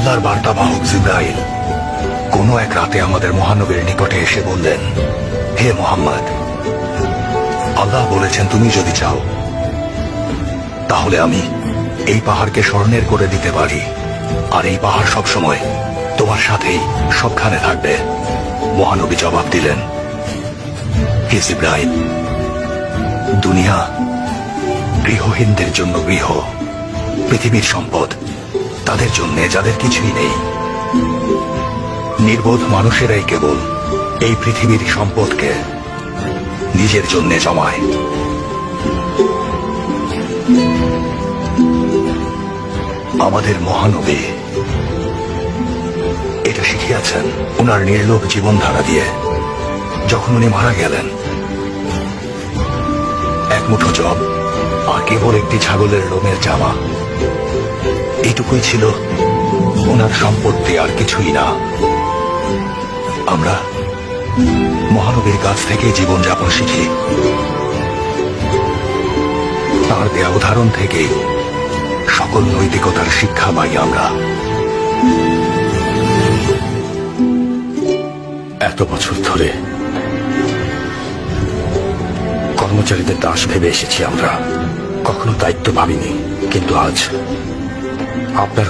আল্লাহর বার্তাবাহক জিবরাইল কোন এক রাতে আমাদের মহানবীর নিকটে এসে বললেন, হে মুহাম্মদ, আল্লাহ বলেছেন তুমি যদি চাও তাহলে আমি এই পাহাড়কে স্বর্ণের করে দিতে পারি, আর এই পাহাড় সবসময় তোমার সাথেই সবখানে থাকবে। মহানবী জবাব দিলেন, হে জিবরাইল, দুনিয়া গৃহহীনদের জন্য গৃহ, পৃথিবীর সম্পদ তাদের জন্য যাদের কিছুই নেই। নির্বোধ মানুষেরাই কেবল এই পৃথিবীর সম্পদকে নিজের জন্য জমায়। আমাদের মহানবী এটা শিখিয়েছেন ওনার নির্লোভ জীবনধারা দিয়ে। যখন উনি মারা গেলেন, এক মুঠো জব আর কেবল একটি ছাগলের লোমের জামা, এইটুকুই ছিল ওনার সম্পত্তি, আর কিছুই না। আমরা মহানবীর কাছ থেকে জীবনযাপন শিখি, তার দেয়া উদাহরণ থেকে সকল নৈতিকতার শিক্ষা পাই আমরা। এত বছর ধরে কর্মচারীদের দাস ভেবে এসেছি আমরা, কখনো দায়িত্ব ভাবিনি, কিন্তু আজ আপনার